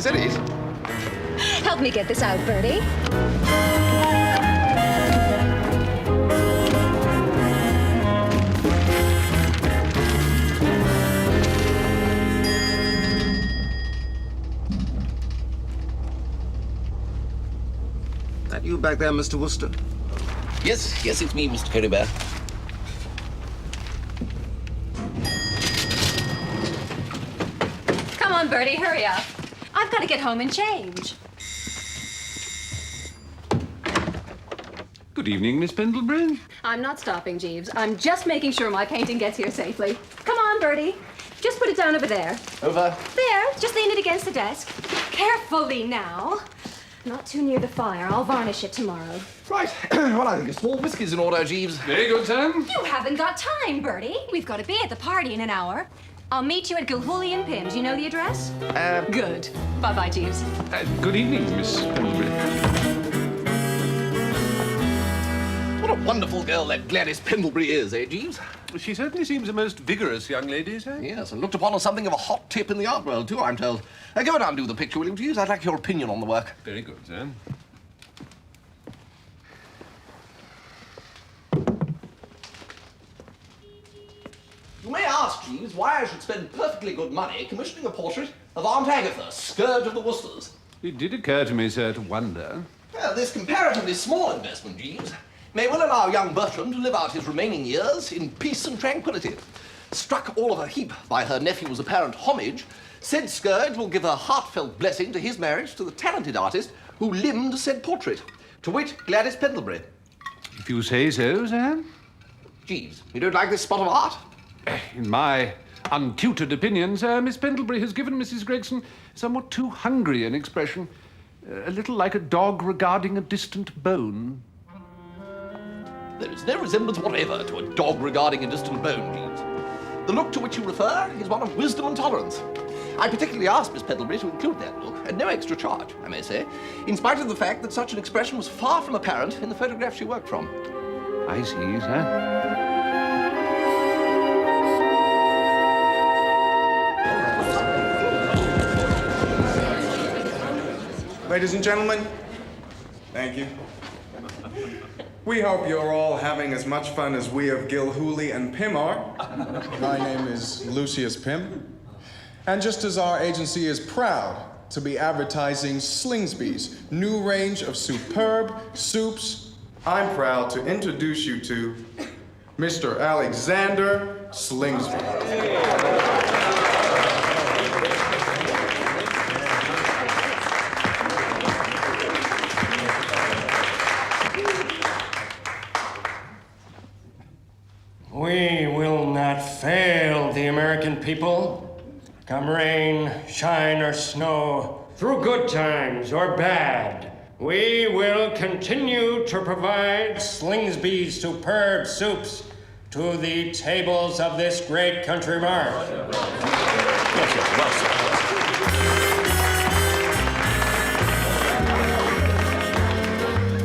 Is that it? Help me get this out, Bertie. That you back there, Mr. Wooster? Yes, it's me, Mr. Curry Bear. Come on, Bertie, hurry up. I've got to get home and change. Good evening, Miss Pendlebury. I'm not stopping, Jeeves. I'm just making sure my painting gets here safely. Come on, Bertie. Just put it down over there. Over. There, just lean it against the desk. Carefully now. Not too near the fire. I'll varnish it tomorrow. Right. Well, I think a small whiskey's in order, Jeeves. Very good, Sam. You haven't got time, Bertie. We've got to be at the party in an hour. I'll meet you at Gilhooly and Pim's. You know the address? Good. Bye-bye, Jeeves. Good evening, Miss Pendlebury. What a wonderful girl that Gladys Pendlebury is, eh, Jeeves? She certainly seems a most vigorous young lady, sir. Yes, and looked upon as something of a hot tip in the art world, too, I'm told. Go and undo the picture, will you, Jeeves? I'd like your opinion on the work. Very good, sir. You may ask, Jeeves, why I should spend perfectly good money commissioning a portrait of Aunt Agatha, scourge of the Woosters. It did occur to me, sir, to wonder. Well, this comparatively small investment, Jeeves, may well allow young Bertram to live out his remaining years in peace and tranquility. Struck all of a heap by her nephew's apparent homage, said scourge will give a heartfelt blessing to his marriage to the talented artist who limned said portrait, to wit, Gladys Pendlebury. If you say so, sir. Jeeves, you don't like this spot of art? In my untutored opinion, sir, Miss Pendlebury has given Mrs. Gregson somewhat too hungry an expression. A little like a dog regarding a distant bone. There is no resemblance whatever to a dog regarding a distant bone, Jeeves. The look to which you refer is one of wisdom and tolerance. I particularly asked Miss Pendlebury to include that look, at no extra charge, I may say, in spite of the fact that such an expression was far from apparent in the photograph she worked from. I see, sir. Ladies and gentlemen, thank you. We hope you're all having as much fun as we of Gilhooly and Pim are. My name is Lucius Pim, and just as our agency is proud to be advertising Slingsby's new range of superb soups, I'm proud to introduce you to Mr. Alexander Slingsby. We will not fail the American people, come rain, shine, or snow, through good times or bad. We will continue to provide Slingsby's superb soups to the tables of this great country mart.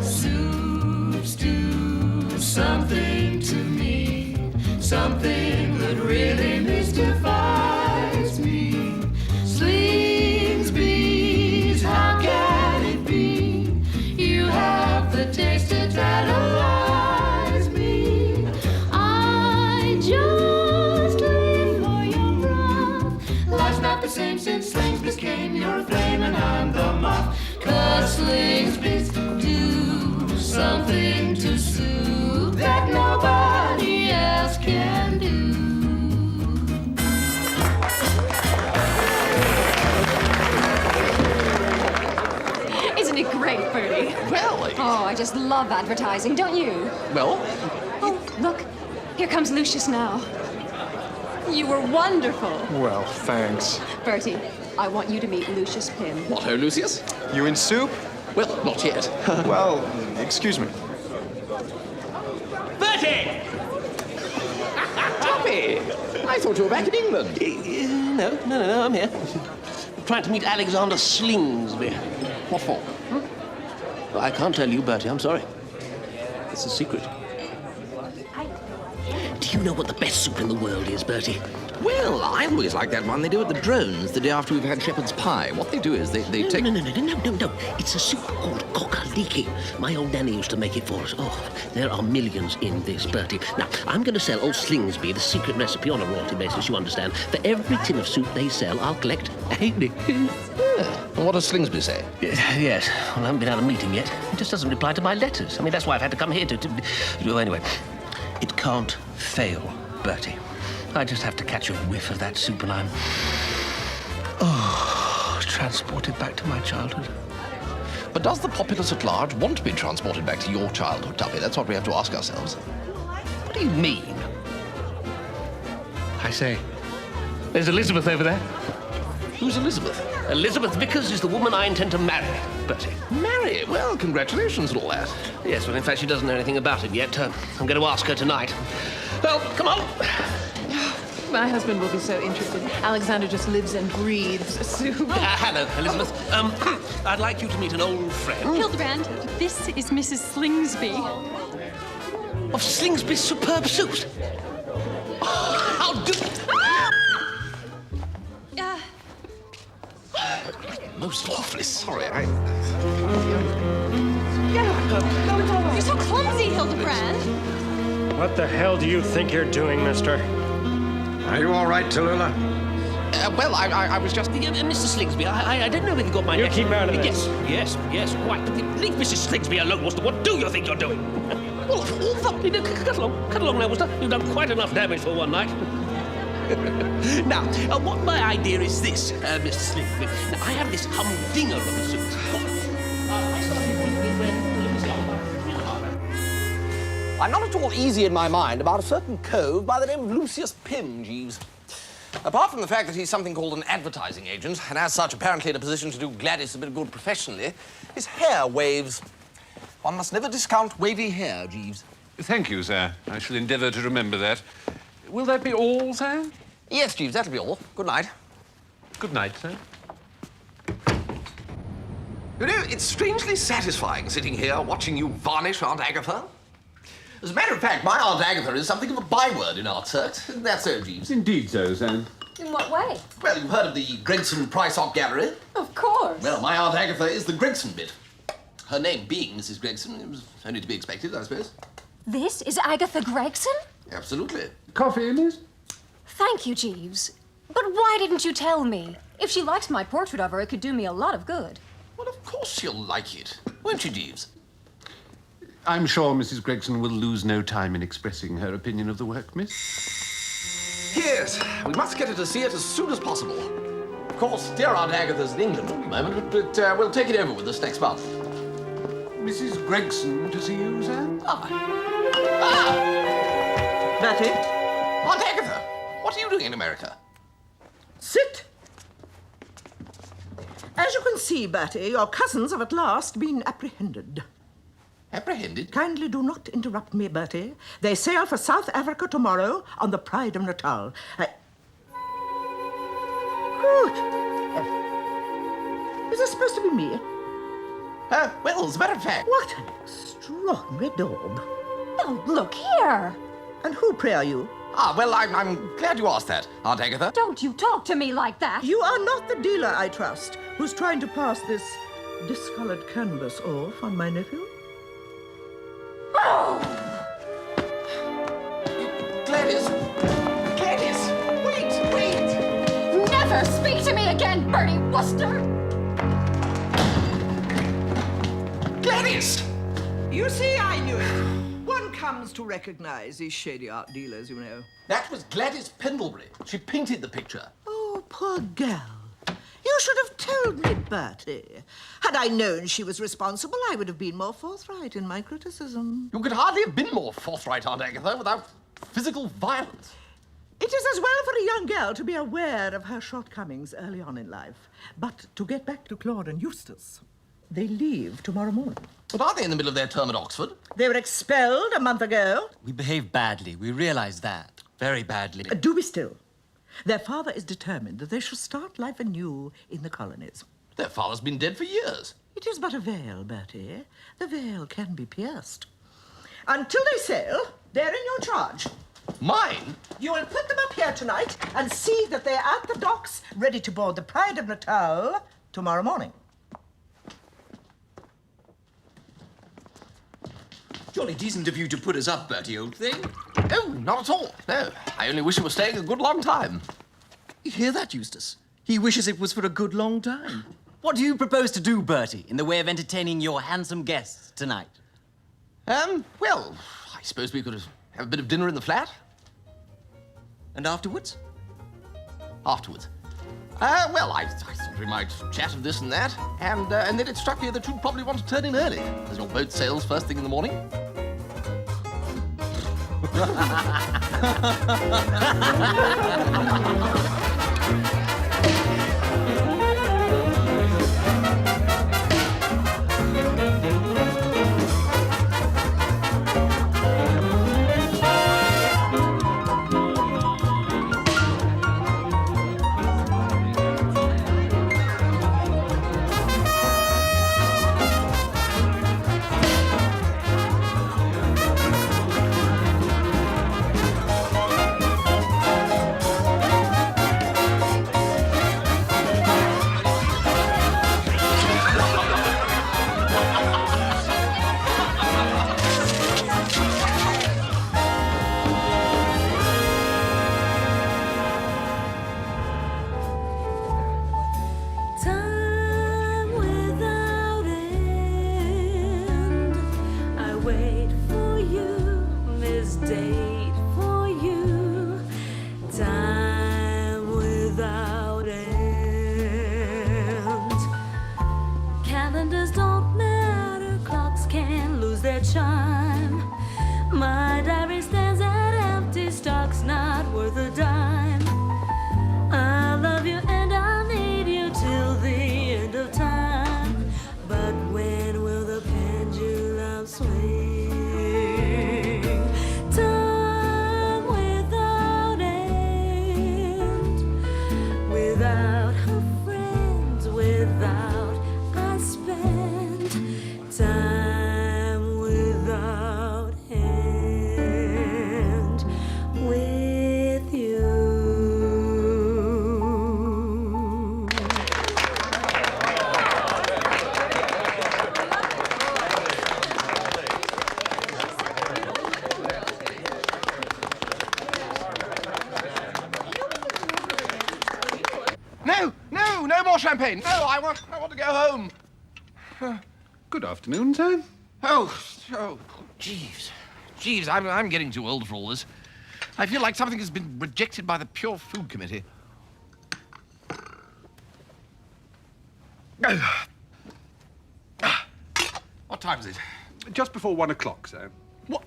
Soups do something to me, something that really mystifies me. Slingsby's, how can it be? You have the taste to tantalize me. I just live for your broth. Life's not the same since Slingsby's came. You're a flame and I'm the moth. 'Cause Slingsby's do something to soup that nobody else can do. Isn't it great, Bertie? Well, Oh, I just love advertising, don't you? well, Oh, look. Here comes Lucius now. You were wonderful. Well, thanks. Bertie, I want you to meet Lucius Pim. what, oh, Lucius? You in soup? Well, not yet. Well, excuse me. Bertie! Toppy! I thought you were back in England. No, I'm here. Trying to meet Alexander Slingsby. What for? Well, I can't tell you, Bertie, I'm sorry. It's a secret. Do you know what the best soup in the world is, Bertie? Well, I always like that one they do at the Drones the day after we've had shepherd's pie. What they do is they take... No. It's a soup called cock-a-leekie. My old nanny used to make it for us. Oh, there are millions in this, Bertie. Now, I'm going to sell old Slingsby the secret recipe on a royalty basis, you understand. For every tin of soup they sell, I'll collect a halfpenny. And what does Slingsby say? Yes. Well, I haven't been at a meeting yet. He just doesn't reply to my letters. I mean, that's why I've had to come here to... Anyway, it can't fail, Bertie. I just have to catch a whiff of that soup and I'm... transported back to my childhood. But does the populace at large want to be transported back to your childhood, Tuppy? That's what we have to ask ourselves. What do you mean? I say, there's Elizabeth over there. Who's Elizabeth? Elizabeth Vickers is the woman I intend to marry, Bertie. Marry? Well, congratulations and all that. Yes, well, in fact, she doesn't know anything about it yet. I'm going to ask her tonight. Well, come on. My husband will be so interested. Alexander just lives and breathes soup. Hello, Elizabeth. I'd like you to meet an old friend. Hildebrand, this is Mrs. Slingsby. Of Slingsby's superb soups. How do... Most awfully sorry. You're so clumsy, Hildebrand. What the hell do you think you're doing, mister? Are you all right, Tallulah? Well, I was just... Mr. Slingsby, I didn't know where you got my... You keep out of this. Yes, quite. But leave Mrs. Slingsby alone, Wooster. What do you think you're doing? Well, cut along now, Wooster. You've done quite enough damage for one night. Now, what my idea is this, Mr. Slingsby. Now, I have this humdinger of a soup. I'm not at all easy in my mind about a certain cove by the name of Lucius Pym, Jeeves. Apart from the fact that he's something called an advertising agent, and as such apparently in a position to do Gladys a bit of good professionally, his hair waves. One must never discount wavy hair, Jeeves. Thank you, sir. I shall endeavour to remember that. Will that be all, sir? Yes, Jeeves, that'll be all. Good night. Good night, sir. You know, it's strangely satisfying sitting here watching you varnish Aunt Agatha. As a matter of fact, my Aunt Agatha is something of a byword in art circs. Isn't that so, Jeeves? Indeed so, sir. In what way? Well, you've heard of the Gregson Price-Off Gallery? Of course. Well, my Aunt Agatha is the Gregson bit. Her name being Mrs. Gregson, it was only to be expected, I suppose. This is Agatha Gregson? Absolutely. Coffee, miss? Thank you, Jeeves. But why didn't you tell me? If she likes my portrait of her, it could do me a lot of good. Well, of course she'll like it. Won't she, Jeeves? I'm sure Mrs. Gregson will lose no time in expressing her opinion of the work, miss. Yes, we must get her to see it as soon as possible. Of course, dear Aunt Agatha's in England at the moment, but we'll take it over with us next month. Mrs. Gregson to see you, sir? Bertie? Aunt Agatha, what are you doing in America? Sit. As you can see, Bertie, your cousins have at last been apprehended. Apprehended? Kindly do not interrupt me, Bertie. They sail for South Africa tomorrow on the Pride of Natal. Is this supposed to be me? Well, as a matter of fact... What an extraordinary daub. Oh, look here. And who, pray, are you? Well, I'm glad you asked that, Aunt Agatha. Don't you talk to me like that. You are not the dealer, I trust, who's trying to pass this discolored canvas off on my nephew? Gladys, wait! Never speak to me again, Bertie Wooster! Gladys! You see, I knew it. One comes to recognize these shady art dealers, you know. That was Gladys Pendlebury. She painted the picture. Oh, poor girl. You should have told me, Bertie. Had I known she was responsible, I would have been more forthright in my criticism. You could hardly have been more forthright, Aunt Agatha, without physical violence. It is as well for a young girl to be aware of her shortcomings early on in life. But to get back to Claude and Eustace, they leave tomorrow morning. But aren't they in the middle of their term at Oxford? They were expelled a month ago. We behaved badly. We realize that. Very badly. Do be still. Their father is determined that they shall start life anew in the colonies. Their father's been dead for years. It is but a veil, Bertie. The veil can be pierced. Until they sail, they're in your charge. Mine? You will put them up here tonight and see that they're at the docks, ready to board the Pride of Natal tomorrow morning. Jolly decent of you to put us up, Bertie, old thing. Oh, not at all. No, I only wish it were staying a good long time. You hear that, Eustace? He wishes it was for a good long time. What do you propose to do, Bertie, in the way of entertaining your handsome guests tonight? Well, I suppose we could have a bit of dinner in the flat. And afterwards? Afterwards. Well, I thought we might chat of this and that, and then it struck me that you'd probably want to turn in early, as your boat sails first thing in the morning. No more champagne. No, I want to go home. Good afternoon, sir. Oh, Jeeves. Jeeves, I'm getting too old for all this. I feel like something has been rejected by the Pure Food Committee. What time is it? Just before 1 o'clock, sir. What?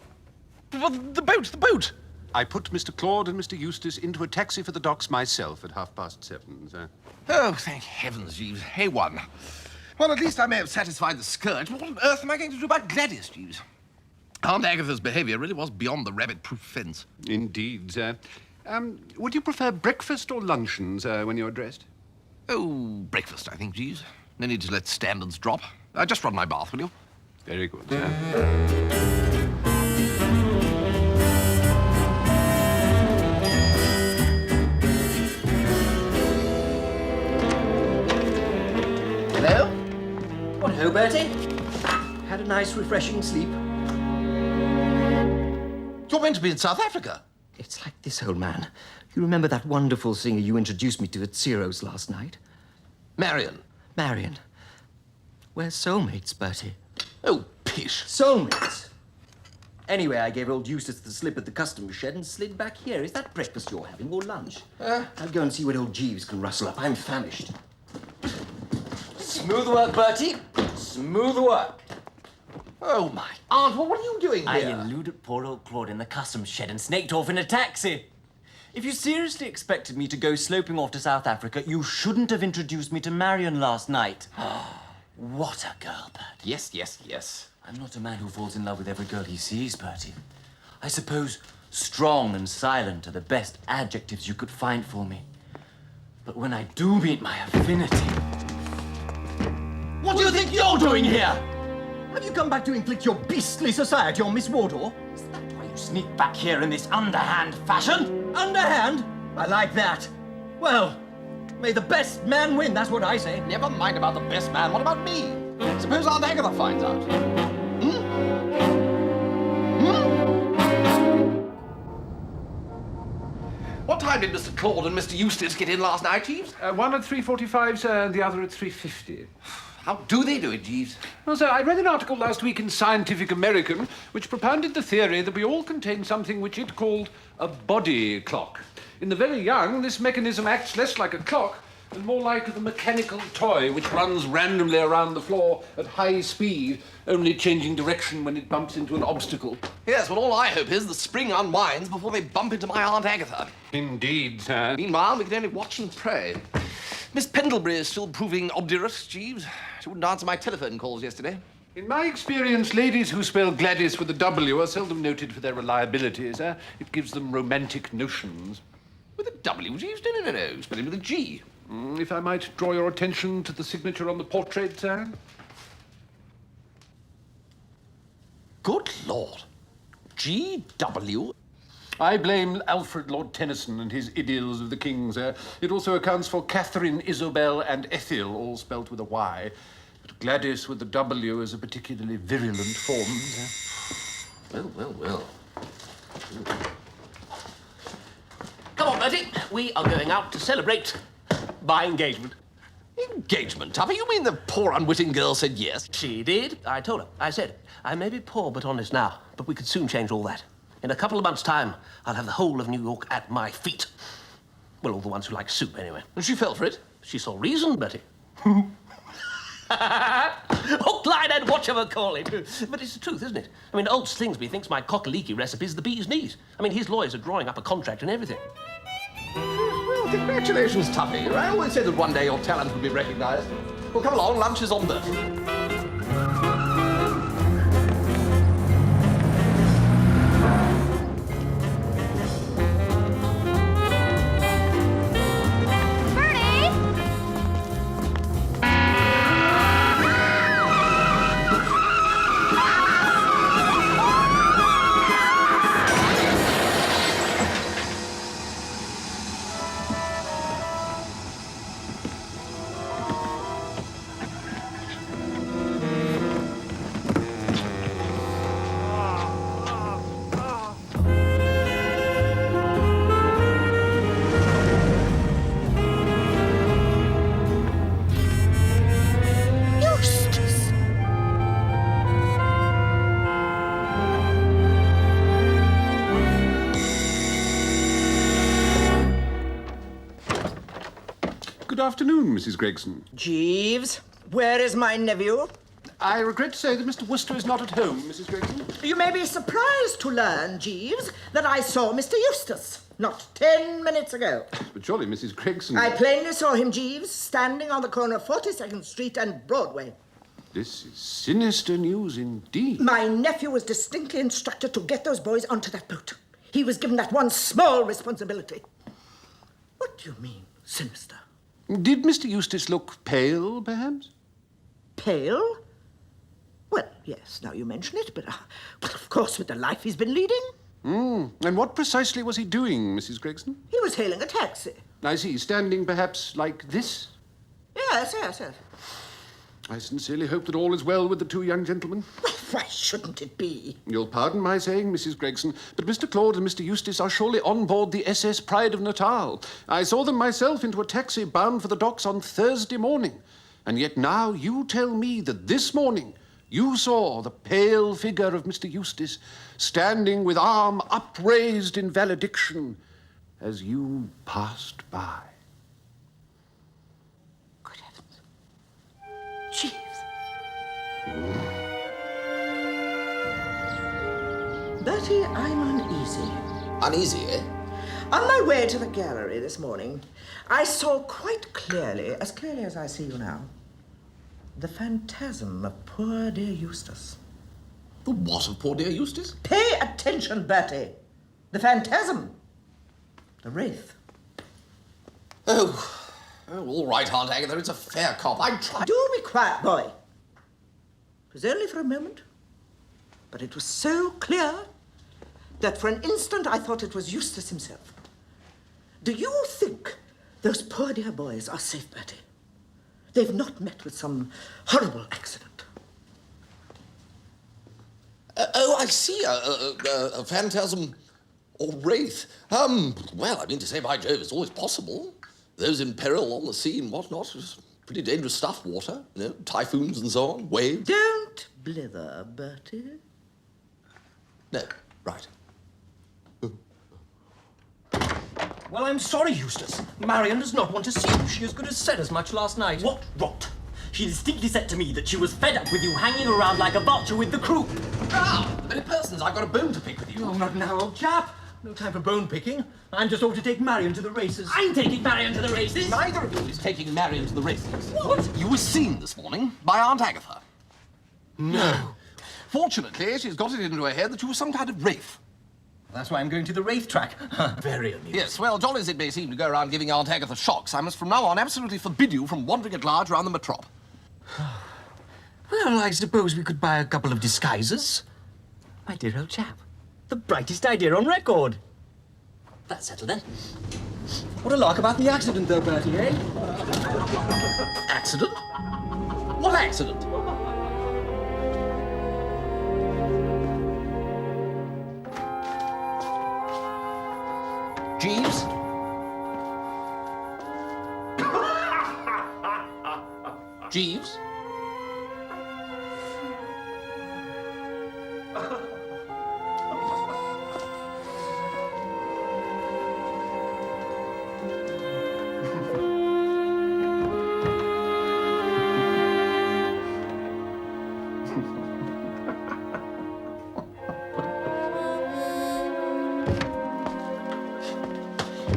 Well, the boat! I put Mr. Claude and Mr. Eustace into a taxi for the docks myself at 7:30, sir. Oh, thank heavens, Jeeves. A1. Well, at least I may have satisfied the scourge, but what on earth am I going to do about Gladys, Jeeves? Aunt Agatha's behaviour really was beyond the rabbit-proof fence. Indeed, sir. Would you prefer breakfast or luncheon, sir, when you're dressed? Oh, breakfast, I think, Jeeves. No need to let standards drop. Just run my bath, will you? Very good, sir. Hello? What ho, Bertie? Had a nice, refreshing sleep? You're meant to be in South Africa. It's like this, old man. You remember that wonderful singer you introduced me to at Ciro's last night? Marion. Marion. We're soulmates, Bertie. Oh, pish. Soulmates? Anyway, I gave old Eustace the slip at the customs shed and slid back here. Is that breakfast you're having or lunch? I'll go and see what old Jeeves can rustle up. I'm famished. Smooth work, Bertie. Smooth work. Oh, my aunt, well, what are you doing here? I eluded poor old Claude in the customs shed and snaked off in a taxi. If you seriously expected me to go sloping off to South Africa, you shouldn't have introduced me to Marion last night. What a girl, Bertie. Yes. I'm not a man who falls in love with every girl he sees, Bertie. I suppose strong and silent are the best adjectives you could find for me. But when I do meet my affinity... What do you think you're doing here? Have you come back to inflict your beastly society on Miss Wardour? Is that why you sneak back here in this underhand fashion? Underhand? I like that. Well, may the best man win, that's what I say. Never mind about the best man. What about me? Suppose Aunt Agatha finds out. What time did Mr. Claude and Mr. Eustace get in last night, Jeeves? One at 3:45, sir, and the other at 3:50. How do they do it, Jeeves? Well, sir, I read an article last week in Scientific American which propounded the theory that we all contain something which it called a body clock. In the very young, this mechanism acts less like a clock and more like the mechanical toy which runs randomly around the floor at high speed, only changing direction when it bumps into an obstacle. Yes, well, all I hope is the spring unwinds before they bump into my Aunt Agatha. Indeed, sir. Meanwhile, we can only watch and pray. Miss Pendlebury is still proving obdurate, Jeeves. She wouldn't answer my telephone calls yesterday. In my experience, ladies who spell Gladys with a W are seldom noted for their reliability, sir. It gives them romantic notions. With a W, Jeeves? No. Spell it with a G. If I might draw your attention to the signature on the portrait, sir. Good Lord. G.W.? I blame Alfred Lord Tennyson and his Idylls of the King, sir. It also accounts for Catherine, Isobel, and Ethel, all spelt with a Y. But Gladys with the W is a particularly virulent form, sir. Well. Come on, Bertie. We are going out to celebrate my engagement. Engagement, Tuppy? You mean the poor unwitting girl said yes? She did. I told her. I said, I may be poor but honest now, but we could soon change all that. In a couple of months' time, I'll have the whole of New York at my feet. Well, all the ones who like soup, anyway. And she fell for it? She saw reason, Betty. Hook, line, and whatever call it. But it's the truth, isn't it? I mean, old Slingsby thinks my cock-a-leaky recipe's the bee's knees. I mean, his lawyers are drawing up a contract and everything. Well, congratulations, Tuppy. I always said that one day your talent would be recognised. Well, come along, lunch is on Bertie. Good afternoon, Mrs. Gregson. Jeeves, where is my nephew? I regret to say that Mr. Wooster is not at home, Mrs. Gregson. You may be surprised to learn, Jeeves, that I saw Mr. Eustace not 10 minutes ago. But surely, Mrs. Gregson... I plainly saw him, Jeeves, standing on the corner of 42nd Street and Broadway. This is sinister news indeed. My nephew was distinctly instructed to get those boys onto that boat. He was given that one small responsibility. What do you mean, sinister? Did Mr. Eustace look pale, perhaps? Pale? Well, yes, now you mention it, but, well, of course, with the life he's been leading. And what precisely was he doing, Mrs. Gregson? He was hailing a taxi. I see, standing perhaps like this? Yes. I sincerely hope that all is well with the two young gentlemen. Well, why shouldn't it be? You'll pardon my saying, Mrs. Gregson, but Mr. Claude and Mr. Eustace are surely on board the SS Pride of Natal. I saw them myself into a taxi bound for the docks on Thursday morning. And yet now you tell me that this morning you saw the pale figure of Mr. Eustace standing with arm upraised in valediction as you passed by. Good heavens. Jeeves. Bertie, I'm uneasy. Uneasy, eh? On my way to the gallery this morning, I saw quite clearly, as clearly as I see you now, the phantasm of poor dear Eustace. The what of poor dear Eustace? Pay attention, Bertie. The phantasm. The wraith. Oh, all right, Aunt Agatha, it's a fair cop. I'm trying... Do be quiet, boy. It was only for a moment, but it was so clear that for an instant I thought it was Eustace himself. Do you think those poor dear boys are safe, Bertie? They've not met with some horrible accident. Oh, I see. A phantasm or wraith. Well, I mean, to say by Jove, it's always possible. Those in peril on the sea and whatnot. It's pretty dangerous stuff, water. You know, typhoons and so on, waves. Don't blither, Bertie. No, right. Well, I'm sorry, Eustace. Marion does not want to see you. She as good as said as much last night. What rot! She distinctly said to me that she was fed up with you hanging around like a vulture with the crew. Ah, the very persons I've got a bone to pick with you. Oh, not now, old chap. No time for bone picking. I'm just off to take Marion to the races. I'm taking Marion to the races. Neither of you is taking Marion to the races. What? You were seen this morning by Aunt Agatha. No. Fortunately, she's got it into her head that you were some kind of wraith. That's why I'm going to the wraith track. Very amusing. Yes, well, jolly as it may seem to go around giving Aunt Agatha shocks, I must from now on absolutely forbid you from wandering at large around the metrop. Well, I suppose we could buy a couple of disguises. My dear old chap. The brightest idea on record. That's settled then. What a lark about the accident, though, Bertie, eh? Accident? What accident? Jeeves? Jeeves?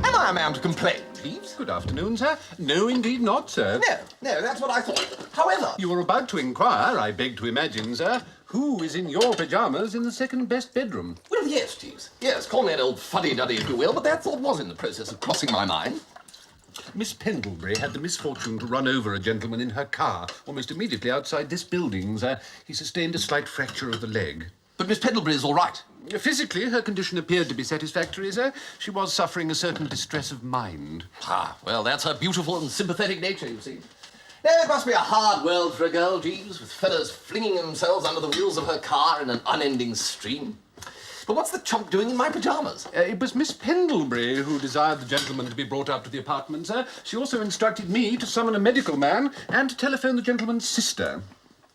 Am I a man to complain, Jeeves? Good afternoon, sir. No, indeed not, sir. No, that's what I thought. However... You were about to inquire, I beg to imagine, sir, who is in your pyjamas in the second-best bedroom? Well, yes, Jeeves. Yes, call me an old fuddy-duddy if you will, but that thought was in the process of crossing my mind. Miss Pendlebury had the misfortune to run over a gentleman in her car almost immediately outside this building, sir. He sustained a slight fracture of the leg. But Miss Pendlebury is all right. Physically, her condition appeared to be satisfactory, sir. She was suffering a certain distress of mind. Ah, well, that's her beautiful and sympathetic nature, you see. Now, it must be a hard world for a girl, Jeeves, with fellows flinging themselves under the wheels of her car in an unending stream. But what's the chump doing in my pyjamas? It was Miss Pendlebury who desired the gentleman to be brought up to the apartment, sir. She also instructed me to summon a medical man and to telephone the gentleman's sister.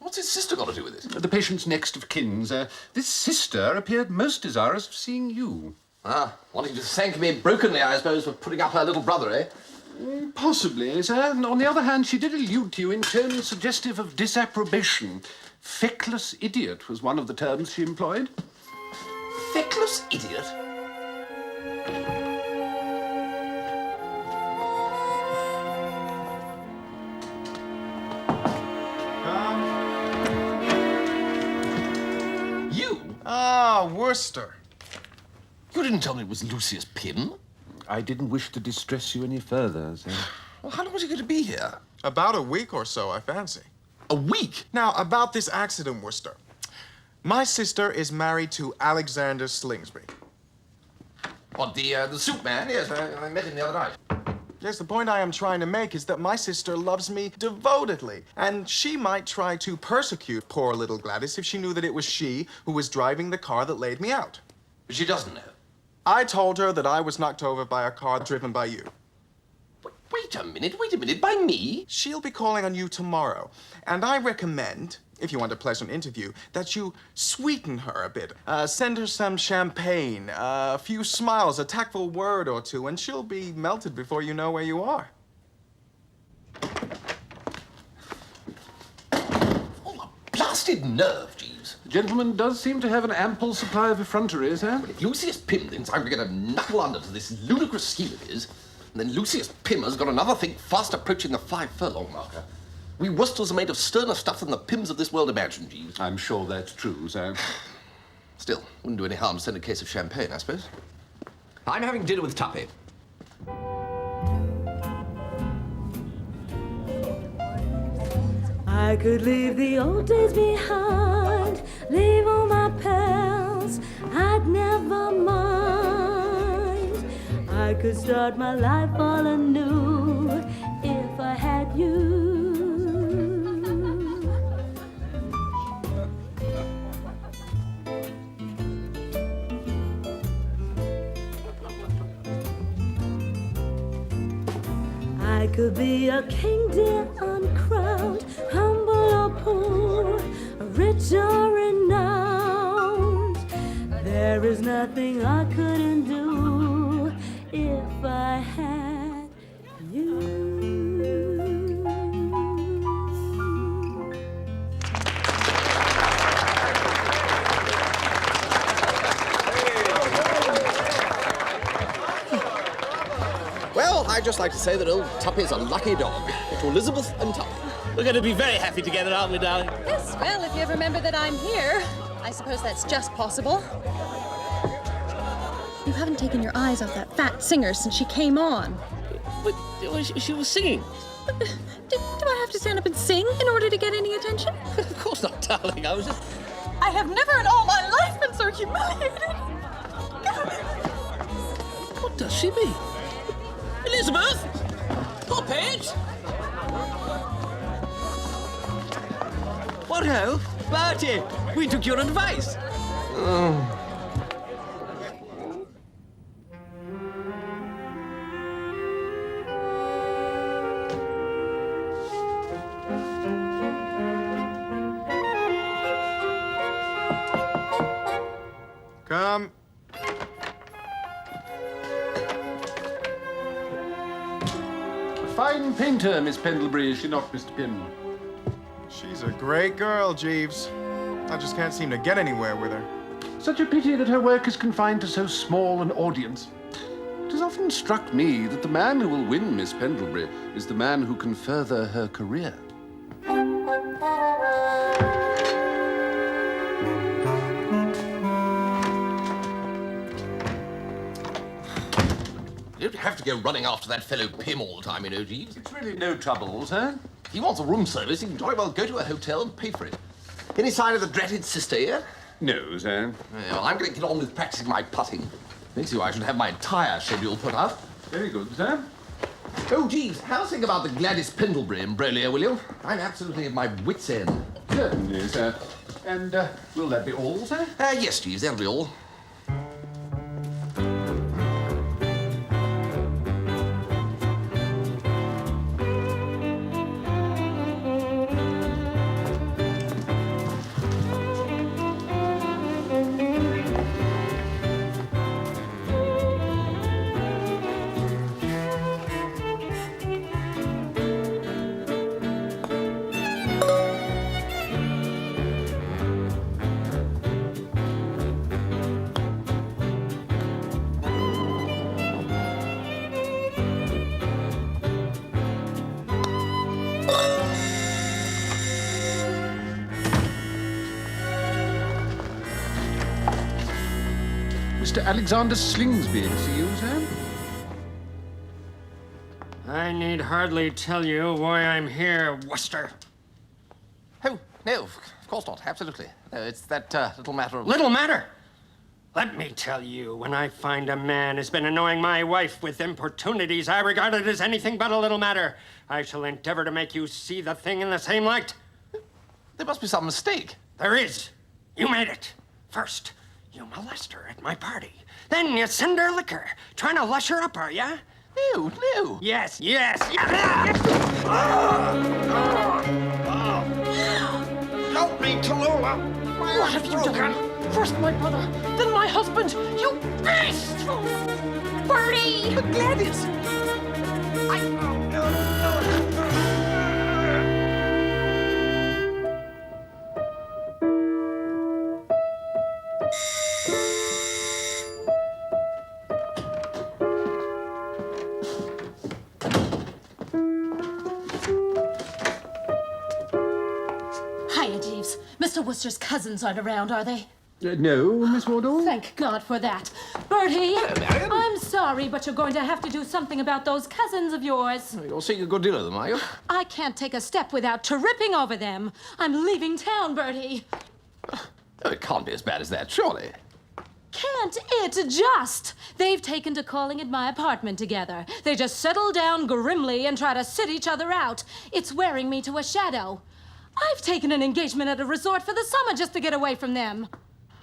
What's his sister got to do with it? The patient's next of kin, sir. This sister appeared most desirous of seeing you. Ah, wanting to thank me brokenly, I suppose, for putting up her little brother, eh? Possibly, sir. On the other hand, she did allude to you in tones suggestive of disapprobation. Feckless idiot was one of the terms she employed. Feckless idiot? You? Ah, Wooster. You didn't tell me it was Lucius Pym? I didn't wish to distress you any further, sir. Well, how long was he going to be here? About a week or so, I fancy. A week? Now, about this accident, Wooster. My sister is married to Alexander Slingsby. What, the soup man? Yes, I met him the other night. Yes, the point I am trying to make is that my sister loves me devotedly, and she might try to persecute poor little Gladys if she knew that it was she who was driving the car that laid me out. But she doesn't know. I told her that I was knocked over by a car driven by you. Wait a minute, by me? She'll be calling on you tomorrow, and I recommend, if you want a pleasant interview, that you sweeten her a bit. Send her some champagne, a few smiles, a tactful word or two, and she'll be melted before you know where you are. Oh, a blasted nerve, Jeeves. The gentleman does seem to have an ample supply of effrontery, sir. If Lucius Pym thinks I'm going to knuckle under to this ludicrous scheme of his, then Lucius Pym has got another thing fast approaching the 5-furlong marker. We Woosters are made of sterner stuff than the Pyms of this world imagine, Jeeves. I'm sure that's true, sir. Still, wouldn't do any harm to send a case of champagne, I suppose. I'm having dinner with Tuppy. I could leave the old days behind, leave all my pals. I'd never mind. I could start my life all anew if I had you. I could be a king, dear, uncrowned, humble or poor, rich or renowned. There is nothing I couldn't do if I had you. Well, I'd just like to say that old Tuppy's a lucky dog. To Elizabeth and Tuppy. We're going to be very happy together, aren't we, darling? Yes, well, if you remember that I'm here, I suppose that's just possible. You haven't taken your eyes off that fat singer since she came on. But she was singing. Do I have to stand up and sing in order to get any attention? Of course not, darling. I was just... I have never in all my life been so humiliated. What does she mean? Elizabeth! Poppet! What ho? Bertie, we took your advice. Come. A fine painter, Miss Pendlebury, is she not, Mr. Pym? She's a great girl, Jeeves. I just can't seem to get anywhere with her. Such a pity that her work is confined to so small an audience. It has often struck me that the man who will win Miss Pendlebury is the man who can further her career. You don't have to go running after that fellow Pym all the time, you know, Jeeves. It's really no trouble, sir. If he wants a room service, he can jolly well go to a hotel and pay for it. Any sign of the dratted sister yet? No, sir. Well, I'm going to get on with practicing my putting. Next year I should have my entire schedule put up. Very good, sir. Oh, Jeeves, have a think about the Gladys Pendlebury imbroglio, will you? I'm absolutely at my wit's end. Certainly, sir. And will that be all, sir? Yes, Jeeves, that'll be all. Mr. Alexander Slingsby to see you, sir. I need hardly tell you why I'm here, Wooster. Oh, no, of course not. Absolutely. No, it's that little matter of... Little matter? Let me tell you, when I find a man has been annoying my wife with importunities I regard it as anything but a little matter, I shall endeavor to make you see the thing in the same light. There must be some mistake. There is. You made it. First, you molest her at my party. Then you send her liquor. Trying to lush her up, are ya? No, no. Yes, yes, Help me, Tallulah! What have you done? First my brother, then my husband, you beast! Bertie! Gladys! Hiya, Jeeves. Mr. Wooster's cousins aren't around, are they? No, Miss Wardle? Thank God for that. Bertie, Marion? I'm sorry, but you're going to have to do something about those cousins of yours. You're seeing a good deal of them, are you? I can't take a step without tripping over them. I'm leaving town, Bertie. Oh, it can't be as bad as that, surely. Can't it just? They've taken to calling at my apartment together. They just settle down grimly and try to sit each other out. It's wearing me to a shadow. I've taken an engagement at a resort for the summer just to get away from them.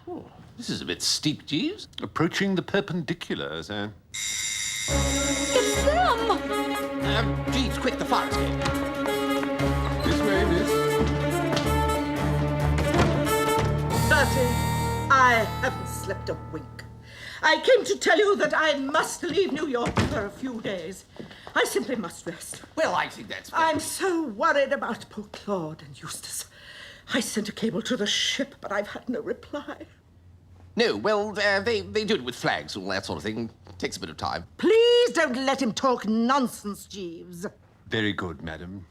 Oh, this is a bit steep, Jeeves. Approaching the perpendiculars, eh? It's them! Jeeves, quick, the fire escape. This way, miss. Bertie, I haven't slept a wink. I came to tell you that I must leave New York for a few days. I simply must rest. Well, I think that's... I'm so worried about poor Claude and Eustace. I sent a cable to the ship, but I've had no reply. No, well, they do it with flags and all that sort of thing. Takes a bit of time. Please don't let him talk nonsense, Jeeves. Very good, madam.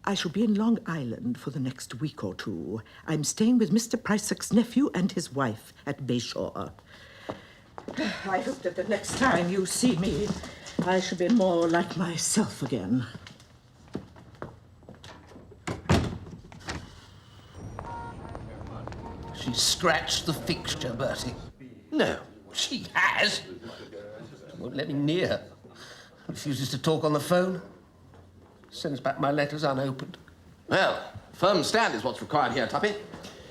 I shall be in Long Island for the next week or two. I'm staying with Mr. Price's nephew and his wife at Bayshore. I hope that the next time you see me, I shall be more like myself again. She scratched the fixture, Bertie. No, she has. Won't let me near her. Refuses to talk on the phone. Sends back my letters unopened. Well, firm stand is what's required here, Tuppy.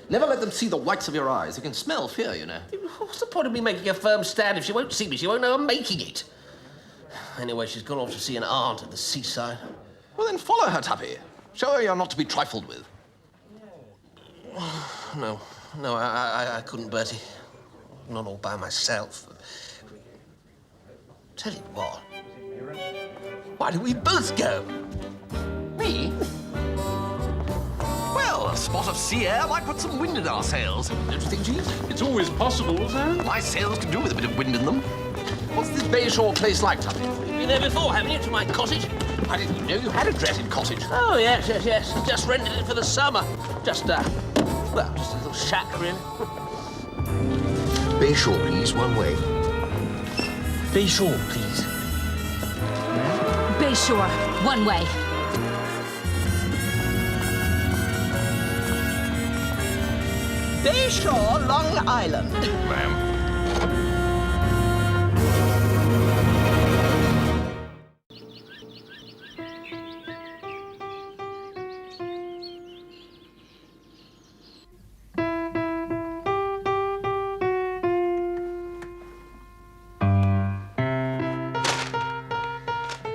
Never let them see the whites of your eyes. They can smell fear, you know. What's the point of me making a firm stand? If she won't see me, she won't know I'm making it. Anyway, she's gone off to see an aunt at the seaside. Well, then follow her, Tuppy. Show her you're not to be trifled with. No, I couldn't, Bertie. Not all by myself. Tell you what. Why don't we both go? Me? Well, a spot of sea air might put some wind in our sails. Don't you think, Jeeves? It's always possible, sir. My sails could do with a bit of wind in them. What's this Bayshore place like, Tuppy? You've been there before, haven't you, to my cottage? I didn't even know you had a dreaded cottage. Oh, yes. Just rented it for the summer. Just a little shack, really. Bayshore, please, one way. Bayshore, please. Bayshore, one way. Bayshore, Long Island. Ma'am.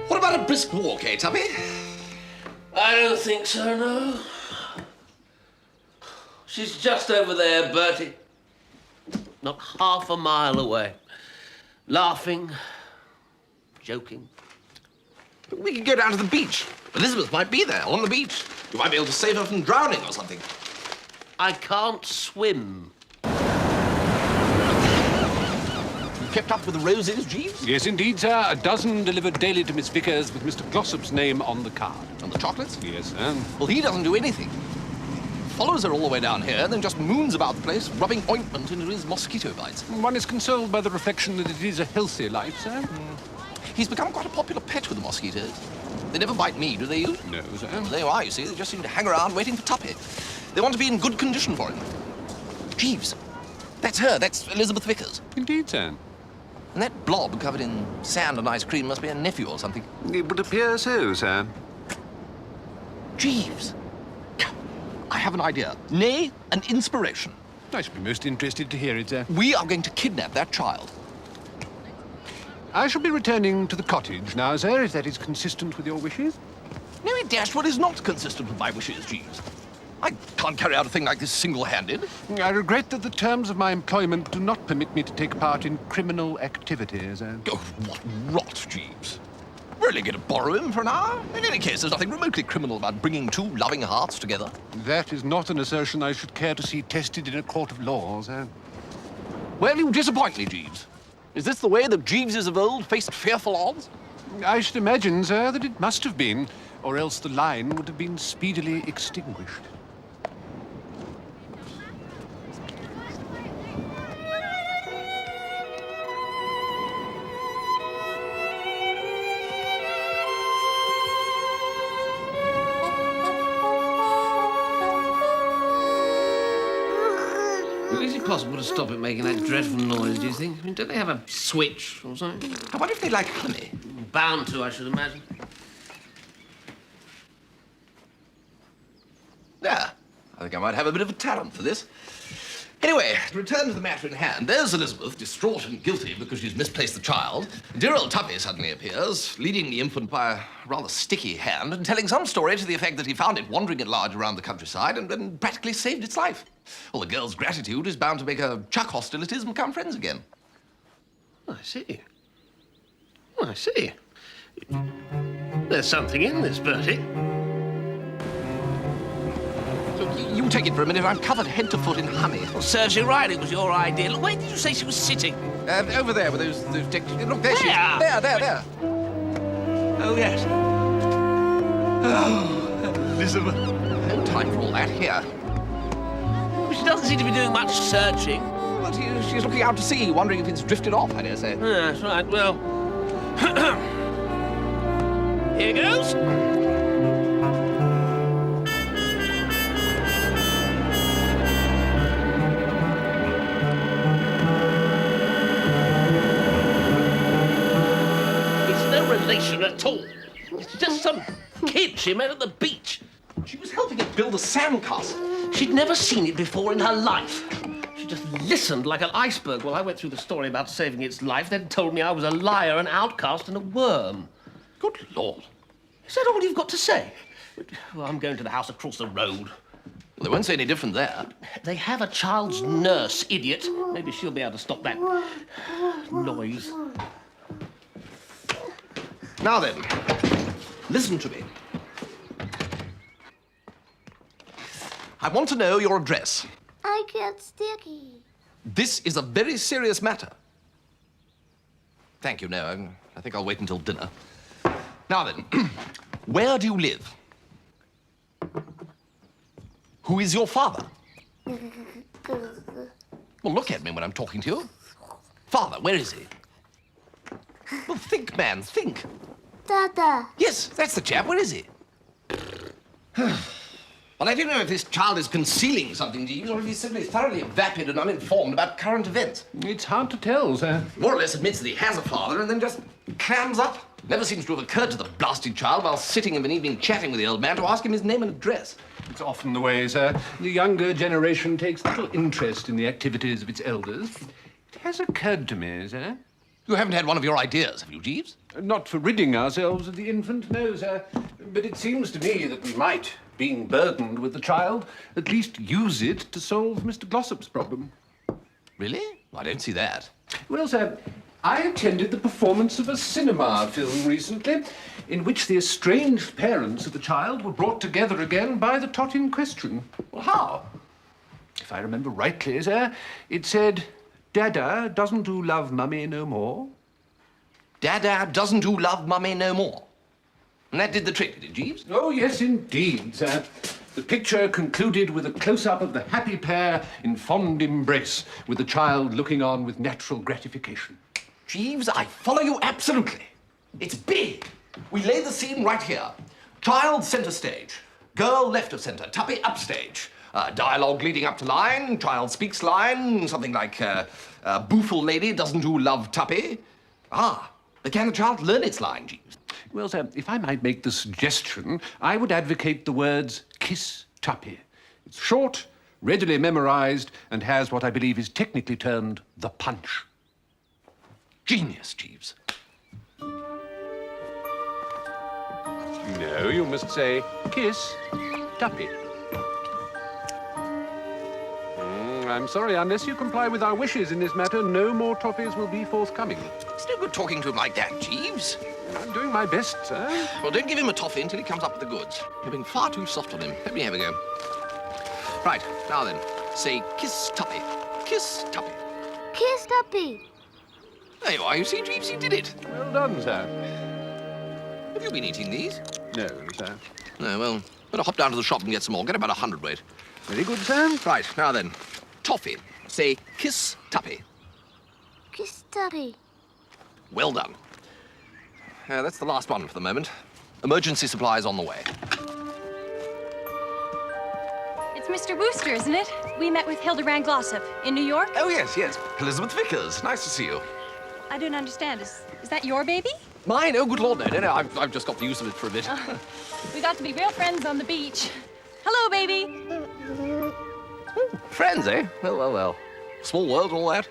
What about a brisk walk, eh, Tuppy? I don't think so, no. She's just over there, Bertie. Not half a mile away. Laughing, joking. But we could go down to the beach. Elizabeth might be there, on the beach. You might be able to save her from drowning or something. I can't swim. You kept up with the roses, Jeeves? Yes, indeed, sir. A dozen delivered daily to Miss Vickers with Mr. Glossop's name on the card. And the chocolates? Yes, sir. Well, he doesn't do anything. Follows her all the way down here, then just moons about the place, rubbing ointment into his mosquito bites. One is consoled by the reflection that it is a healthy life, sir. He's become quite a popular pet with the mosquitoes. They never bite me, do they, you? No, sir. Well, there you are, you see. They just seem to hang around waiting for Tuppy. They want to be in good condition for him. Jeeves, that's her. That's Elizabeth Vickers. Indeed, sir. And that blob covered in sand and ice cream must be a nephew or something. It would appear so, sir. Jeeves, I have an idea. Nay, an inspiration. I should be most interested to hear it, sir. We are going to kidnap that child. I shall be returning to the cottage now, sir, if that is consistent with your wishes. No, it dashed what is not consistent with my wishes, Jeeves. I can't carry out a thing like this single-handed. I regret that the terms of my employment do not permit me to take part in criminal activities, sir. Oh, what rot, Jeeves. We're only going to borrow him for an hour. In any case, there's nothing remotely criminal about bringing two loving hearts together. That is not an assertion I should care to see tested in a court of law, sir. Well, you disappoint me, Jeeves. Is this the way the Jeeveses of old faced fearful odds? I should imagine, sir, that it must have been, or else the line would have been speedily extinguished. Is it possible to stop it making that dreadful noise, do you think? I mean, don't they have a switch or something? I wonder if they like honey. Bound to, I should imagine. Yeah, I think I might have a bit of a talent for this. Anyway, to return to the matter in hand, there's Elizabeth, distraught and guilty because she's misplaced the child. Dear old Tuppy suddenly appears, leading the infant by a rather sticky hand and telling some story to the effect that he found it wandering at large around the countryside and practically saved its life. Well, the girl's gratitude is bound to make her chuck hostilities and become friends again. I see. I see. There's something in this, Bertie. You take it for a minute. I'm covered head to foot in honey. Well, serves you right. It was your idea. Look, where did you say she was sitting? Over there with those decks. Look, there she is. Where? There. Oh, yes. Oh, Elizabeth. No time for all that. Here. Well, she doesn't seem to be doing much searching. Well, she's looking out to sea, wondering if it's drifted off, I dare say. That's right. Well, here goes. Relation at all. It's just some kid she met at the beach. She was helping it build a sandcastle. She'd never seen it before in her life. She just listened like an iceberg while I went through the story about saving its life, then told me I was a liar, an outcast, and a worm. Good Lord. Is that all you've got to say? Well, I'm going to the house across the road. Well, they won't say any different there. They have a child's nurse, idiot. Maybe she'll be able to stop that noise. Now then, listen to me. I want to know your address. I get sticky. This is a very serious matter. Thank you, no, I think I'll wait until dinner. Now then, where do you live? Who is your father? Well, look at me when I'm talking to you. Father, where is he? Well, think, man, think. Dada. Yes, that's the chap. Where is he? Well, I don't know if this child is concealing something, Jeeves, or if he's simply thoroughly vapid and uninformed about current events. It's hard to tell, sir. More or less admits that he has a father and then just clams up. Never seems to have occurred to the blasted child while sitting of an evening chatting with the old man to ask him his name and address. It's often the way, sir. The younger generation takes little interest in the activities of its elders. It has occurred to me, sir. You haven't had one of your ideas, have you, Jeeves? Not for ridding ourselves of the infant, no, sir. But it seems to me that we might, being burdened with the child, at least use it to solve Mr. Glossop's problem. Really? I don't see that. Well, sir, I attended the performance of a cinema film recently in which the estranged parents of the child were brought together again by the tot in question. Well, how? If I remember rightly, sir, it said, Dada doesn't do love mummy no more. Dada doesn't do love mummy no more. And that did the trick, did it, Jeeves? Oh, yes, indeed, sir. The picture concluded with a close-up of the happy pair in fond embrace, with the child looking on with natural gratification. Jeeves, I follow you absolutely. It's big. We lay the scene right here. Child centre stage. Girl left of centre. Tuppy upstage. Dialogue leading up to line. Child speaks line. Something like, booful lady doesn't do love Tuppy. But can the child learn its line, Jeeves? Well, sir, if I might make the suggestion, I would advocate the words kiss Tuppy. It's short, readily memorized, and has what I believe is technically termed the punch. Genius, Jeeves. No, you must say kiss Tuppy. I'm sorry, unless you comply with our wishes in this matter, no more toffees will be forthcoming. It's no good talking to him like that, Jeeves. I'm doing my best, sir. Well, don't give him a toffee until he comes up with the goods. You're being far too soft on him. Let me have a go. Right, now then, say kiss Tuppy. Kiss Tuppy. Kiss Tuppy. There you are, you see, Jeeves, you did it. Well done, sir. Have you been eating these? No, sir. No, well, better hop down to the shop and get some more. Get about 100 weight. Very good, sir. Right, now then, toffee. Say kiss Tuppy. Kiss Tuppy. Well done. That's the last one for the moment. Emergency supplies on the way. It's Mr. Wooster, isn't it? We met with Hildebrand Glossop in New York. Oh, yes, yes. Elizabeth Vickers. Nice to see you. I don't understand. Is that your baby? Mine? Oh, good Lord, no. I've just got the use of it for a bit. We got to be real friends on the beach. Hello, baby. Friends, eh? Well. Small world and all that.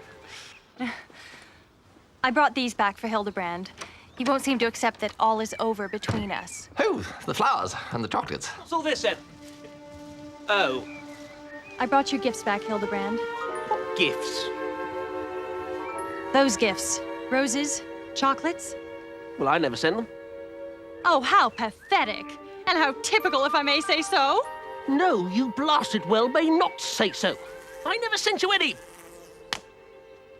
I brought these back for Hildebrand. He won't seem to accept that all is over between us. Oh, the flowers and the chocolates. What's all this then? Oh, I brought your gifts back, Hildebrand. gifts. Those gifts. Roses, chocolates. Well, I never sent them. Oh, how pathetic. And how typical, if I may say so. No, you blasted well may not say so. I never sent you any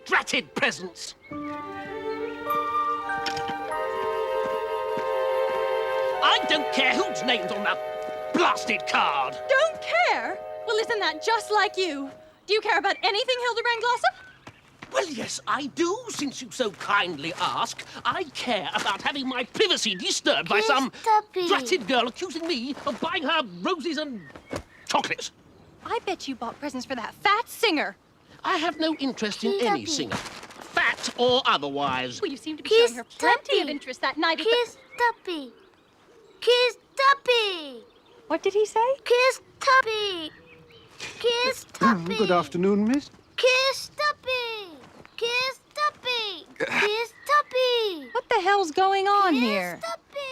dratted presents. I don't care whose name's on that blasted card. Don't care? Well, isn't that just like you? Do you care about anything, Hildebrand Glossop? Well, yes, I do, since you so kindly ask. I care about having my privacy disturbed by some dratted girl accusing me of buying her roses and chocolates. I bet you bought presents for that fat singer. I have no interest in any singer, fat or otherwise. Well, you seem to be showing her plenty of interest that night at Kiss Tuppy. Kiss Tuppy. What did he say? Kiss Tuppy. Kiss Tuppy. Good afternoon, miss. Kiss Tuppy. Kiss Tuppy. Kiss Tuppy. What the hell's going on here?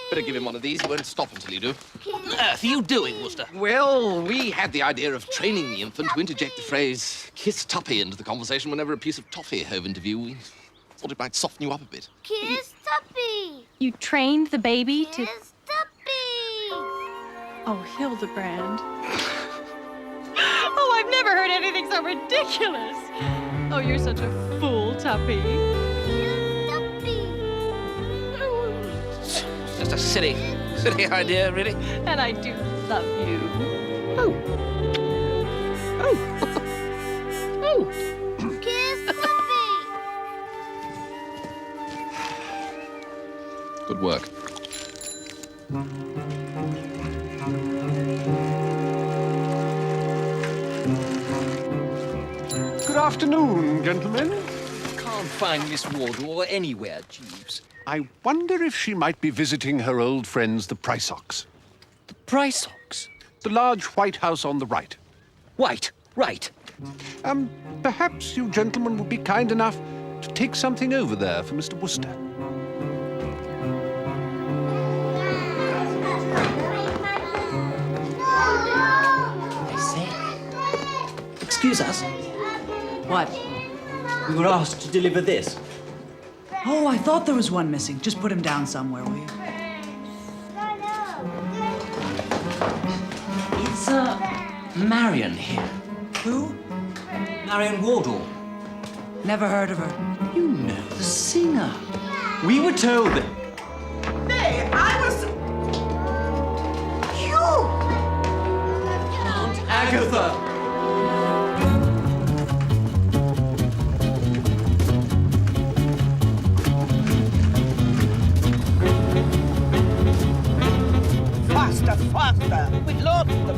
Better give him one of these. He won't stop until you do. What on earth are you doing, Wooster? Well, we had the idea of training the infant to interject the phrase kiss Tuppy into the conversation whenever a piece of toffee hove into view. We thought it might soften you up a bit. Kiss Tuppy. You trained the baby to... Kiss Tuppy. Oh, Hildebrand. Oh, I've never heard anything so ridiculous. Oh, you're such a fool, Tuppy. It's just a silly idea, really. And I do love you. Oh. Kiss Tuppy. Good work. Good afternoon, gentlemen. Can't find Miss Wardle anywhere, Jeeves. I wonder if she might be visiting her old friends, the Prysocs. The Prysocs? The large white house on the right. White, right. Perhaps you gentlemen would be kind enough to take something over there for Mr. Wooster. Excuse us. What? We were asked to deliver this. Oh, I thought there was one missing. Just put him down somewhere, will you? It's, Marion here. Who? Marion Wardle. Never heard of her. You know the singer. We were told that... Hey, I was... You! Aunt Agatha! Faster! We've lost them!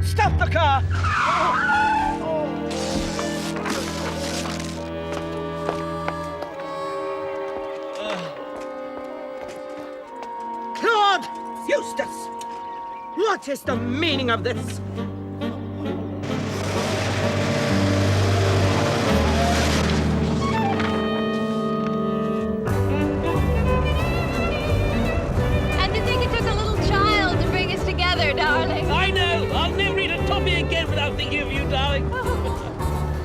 Stop the car! Claude! Eustace! What is the meaning of this? And to think it took a little child to bring us together, darling. I know! I'll never eat a toffee again without thinking of you, darling.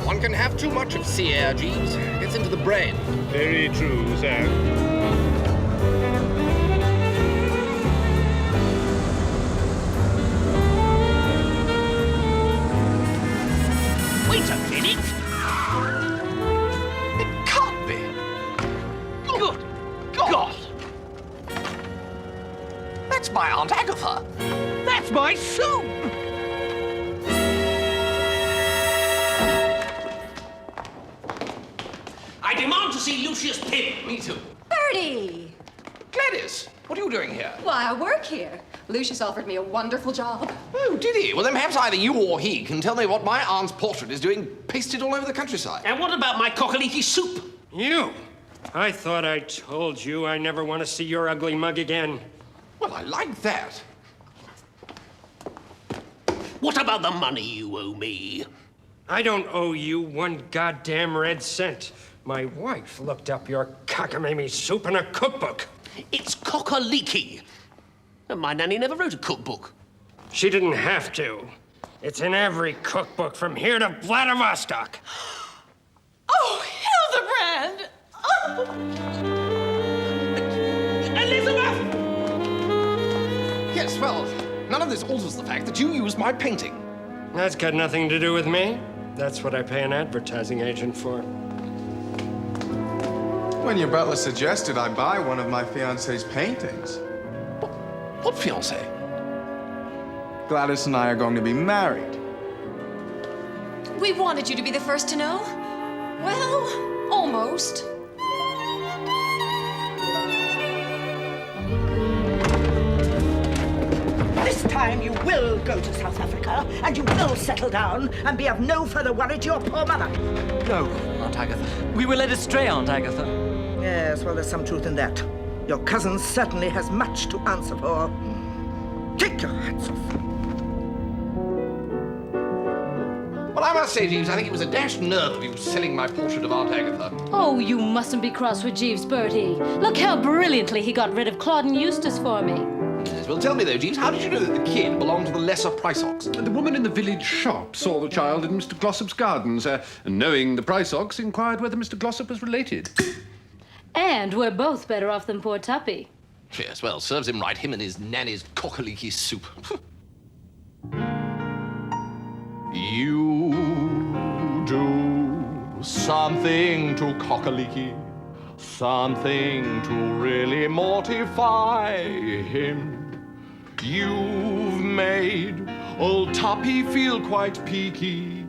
One can have too much of sea air, Jeeves. Gets into the brain. Very true, sir. Wait a minute! It can't be. Good God! That's my Aunt Agatha. That's my soup! I demand to see Lucius Pym. Me too. Bertie! Gladys, what are you doing here? Why, I work here. Lucius offered me a wonderful job. Oh, did he? Well, then perhaps either you or he can tell me what my aunt's portrait is doing pasted all over the countryside. And what about my cockaliki soup? You! I thought I told you I never want to see your ugly mug again. Well, I like that. What about the money you owe me? I don't owe you one goddamn red cent. My wife looked up your cockamamie soup in a cookbook. It's cockaliki. And my nanny never wrote a cookbook. She didn't have to. It's in every cookbook from here to Vladivostok. Oh, Hildebrand! Oh. Elizabeth! Yes, well, none of this alters the fact that you used my painting. That's got nothing to do with me. That's what I pay an advertising agent for. When your butler suggested I buy one of my fiancée's paintings. What fiancé? Gladys and I are going to be married. We wanted you to be the first to know. Well, almost. This time you will go to South Africa, and you will settle down and be of no further worry to your poor mother. No, Aunt Agatha. We were led astray, Aunt Agatha. Yes, well, there's some truth in that. Your cousin certainly has much to answer for. Take your hats off. Well, I must say, Jeeves, I think it was a dashed nerve of you selling my portrait of Aunt Agatha. Oh, you mustn't be cross with Jeeves, Bertie. Look how brilliantly he got rid of Claude and Eustace for me. Yes, well, tell me, though, Jeeves, how did you know that the kid belonged to the lesser Price Ox? The woman in the village shop saw the child in Mr. Glossop's gardens, and knowing the Price Ox, inquired whether Mr. Glossop was related. And we're both better off than poor Tuppy. Yes, well, serves him right, him and his nanny's cockaliki soup. You do something to cockaliki, something to really mortify him. You've made old Tuppy feel quite peaky.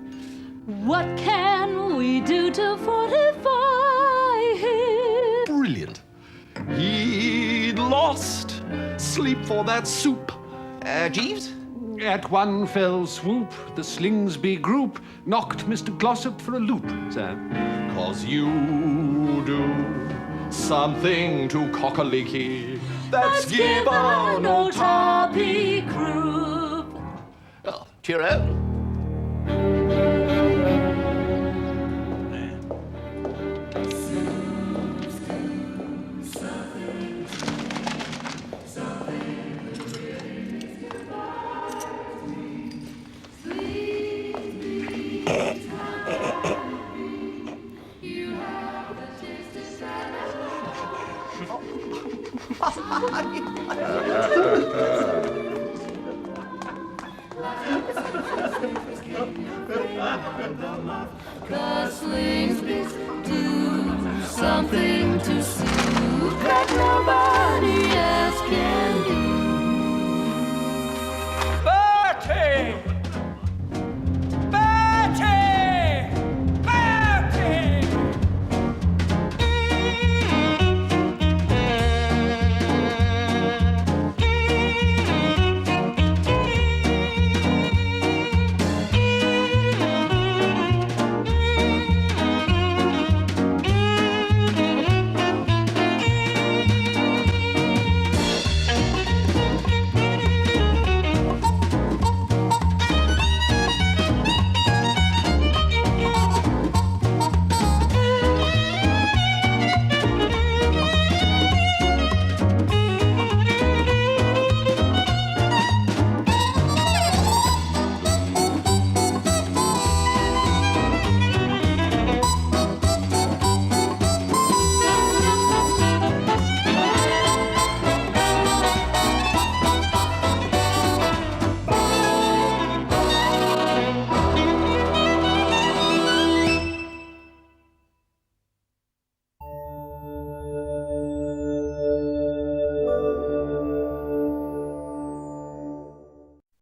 What can we do to fortify him? Brilliant. He'd lost sleep for that soup. Jeeves? At one fell swoop, the Slingsby group knocked Mr. Glossop for a loop, sir. 'Cause you do something to cockaliki that's given old Tuppy croup. Well, cheerio. The Slingsbys do something